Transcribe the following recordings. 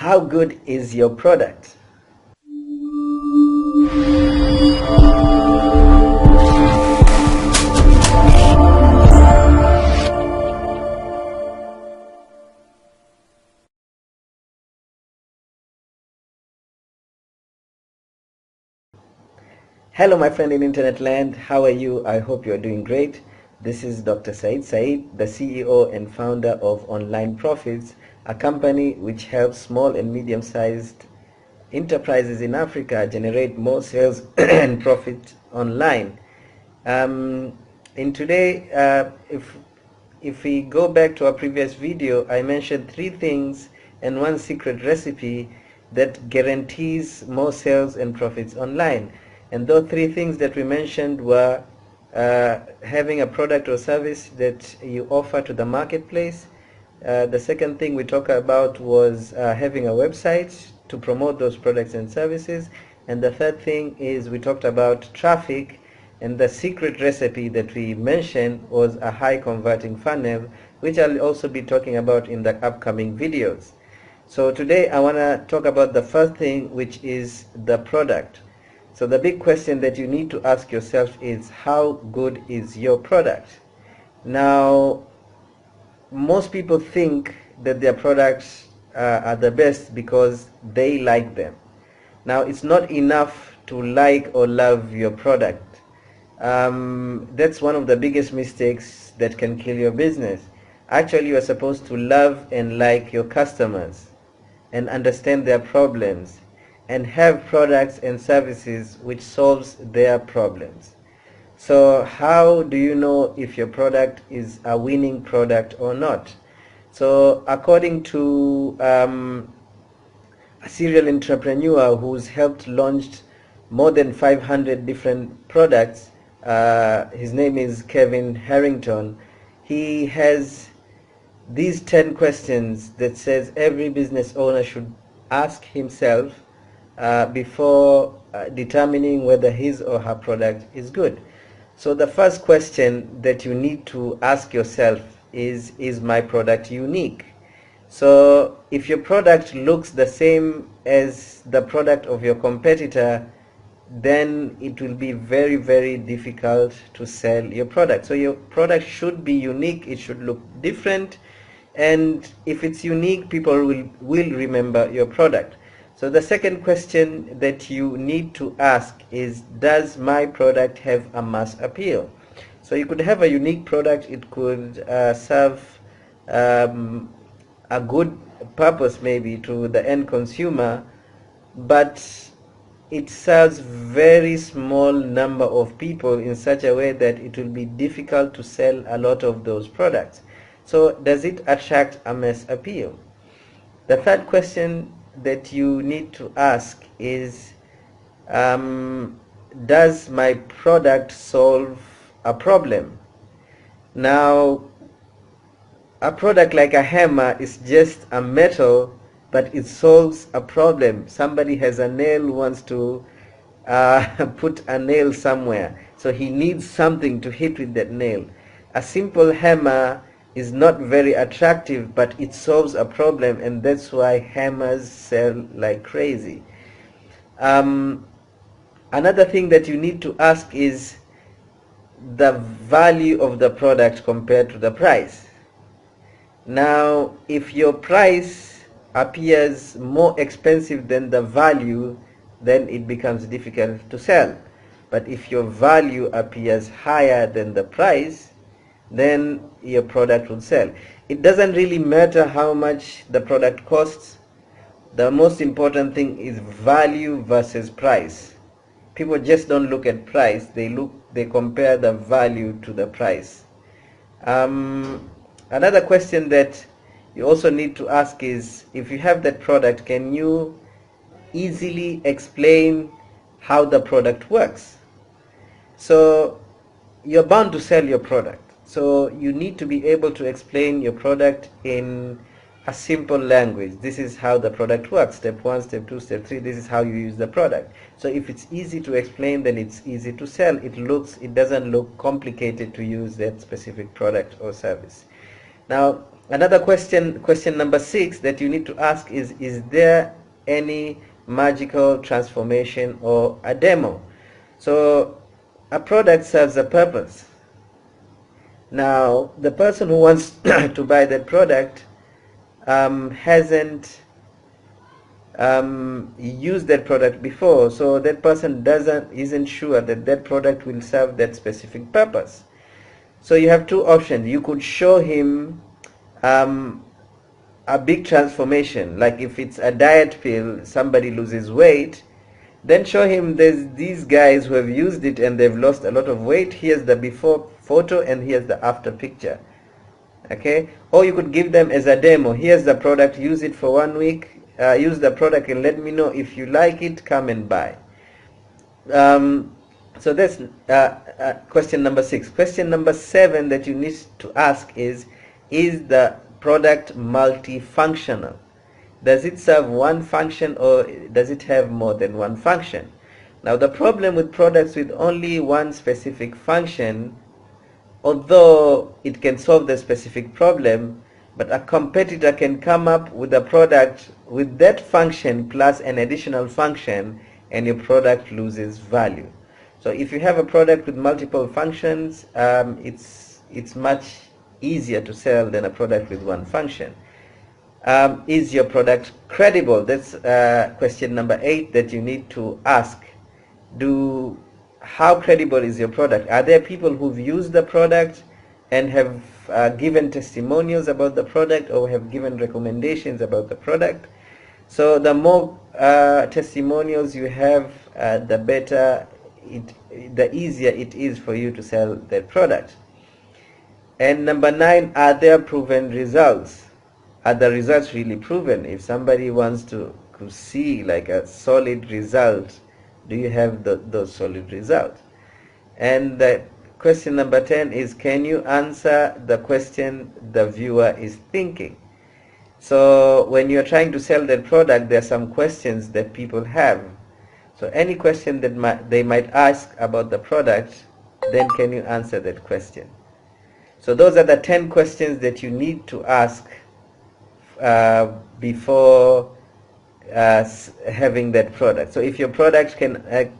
How good is your product? Hello my friend in internet land, how are you? I hope you are doing great. This is Dr. Said, the CEO and founder of Online Profits, a company which helps small and medium-sized enterprises in Africa generate more sales and profit online. In today, if we go back to our previous video, I mentioned 3 things and 1 secret recipe that guarantees more sales and profits online. And those 3 things that we mentioned were having a product or service that you offer to the marketplace. The second thing we talked about was having a website to promote those products and services. And the third thing is we talked about traffic, and the secret recipe that we mentioned was a high converting funnel, which I'll also be talking about in the upcoming videos. So today I want to talk about the first thing, which is the product. So the big question that you need to ask yourself is, how good is your product? Now, most people think that their products are the best because they like them. Now, it's not enough to like or love your product. That's one of the biggest mistakes that can kill your business. Actually, you are supposed to love and like your customers and understand their problems and have products and services which solves their problems. So how do you know if your product is a winning product or not? So according to a serial entrepreneur who's helped launch more than 500 different products, his name is Kelving Harrington. He has these 10 questions that says every business owner should ask himself before determining whether his or her product is good. So the first question that you need to ask yourself is my product unique? So if your product looks the same as the product of your competitor, then it will be very, very difficult to sell your product. So your product should be unique, it should look different, and if it's unique, people will remember your product. So the second question that you need to ask is, does my product have a mass appeal? So you could have a unique product, it could serve a good purpose maybe to the end consumer, but it serves very small number of people in such a way that it will be difficult to sell a lot of those products. So does it attract a mass appeal? The third question that you need to ask is, does my product solve a problem? Now, a product like a hammer is just a metal, but it solves a problem. Somebody has a nail, wants to put a nail somewhere, so he needs something to hit with that nail. A simple hammer is not very attractive, but it solves a problem, and that's why hammers sell like crazy. Another thing that you need to ask is the value of the product compared to the price. Now, if your price appears more expensive than the value, then it becomes difficult to sell. But if your value appears higher than the price, then your product will sell. It doesn't really matter how much the product costs. The most important thing is value versus price. People just don't look at price, they compare the value to the price. Another question that you also need to ask is, if you have that product, can you easily explain how the product works? So you're bound to sell your product, so you need to be able to explain your product in a simple language. This is how the product works, step 1, step 2, step 3, this is how you use the product. So if it's easy to explain, then it's easy to sell. It doesn't look complicated to use that specific product or service. Now, Another question number 6 that you need to ask is there any magical transformation or a demo? So a product serves a purpose. Now the person who wants to buy that product hasn't used that product before, so that person isn't sure that that product will serve that specific purpose. So you have two options. You could show him a big transformation, like if it's a diet pill, somebody loses weight, then show him there's these guys who have used it and they've lost a lot of weight. Here's the before photo and here's the after picture. Okay, or you could give them as a demo. Here's the product, use it for 1 week, use the product and let me know if you like it, come and buy. So that's question number 6. Question number 7 that you need to ask is the product multifunctional? Does it serve one function or does it have more than one function? Now the problem with products with only one specific function, although it can solve the specific problem, but a competitor can come up with a product with that function plus an additional function and your product loses value. So if you have a product with multiple functions, it's much easier to sell than a product with one function. Is your product credible? That's question number 8 that you need to ask. How credible is your product? Are there people who've used the product and have given testimonials about the product or have given recommendations about the product? So the more testimonials you have, the better, the easier it is for you to sell that product. And number 9, are there proven results? Are the results really proven? If somebody wants to see like a solid result, do you have those solid results? And the question number 10 is, can you answer the question the viewer is thinking? So when you're trying to sell that product, there are some questions that people have. So any question that they might ask about the product, then can you answer that question? So those are the 10 questions that you need to ask before having that product. So if your product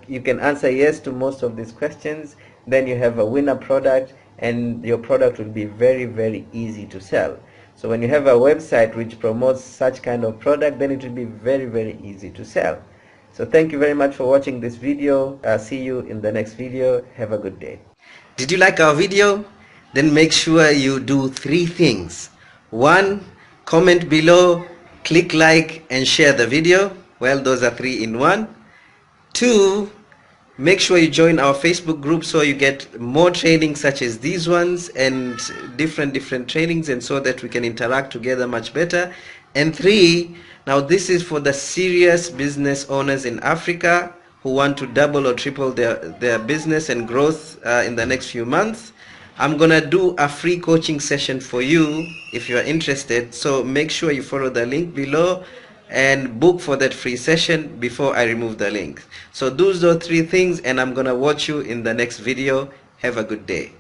you can answer yes to most of these questions, then you have a winner product and your product will be very, very easy to sell. So when you have a website which promotes such kind of product, then it will be very, very easy to sell. So thank you very much for watching this video. I'll see you in the next video. Have a good day. Did you like our video? Then make sure you do 3 things. 1, comment below, click like and share the video. Well, those are 3 in 1. 2, make sure you join our Facebook group so you get more trainings such as these ones and different trainings, and so that we can interact together much better. And 3, now this is for the serious business owners in Africa who want to double or triple their business and growth in the next few months. I'm gonna do a free coaching session for you if you are interested, so make sure you follow the link below and book for that free session before I remove the link. So do those 3 things and I'm gonna watch you in the next video. Have a good day.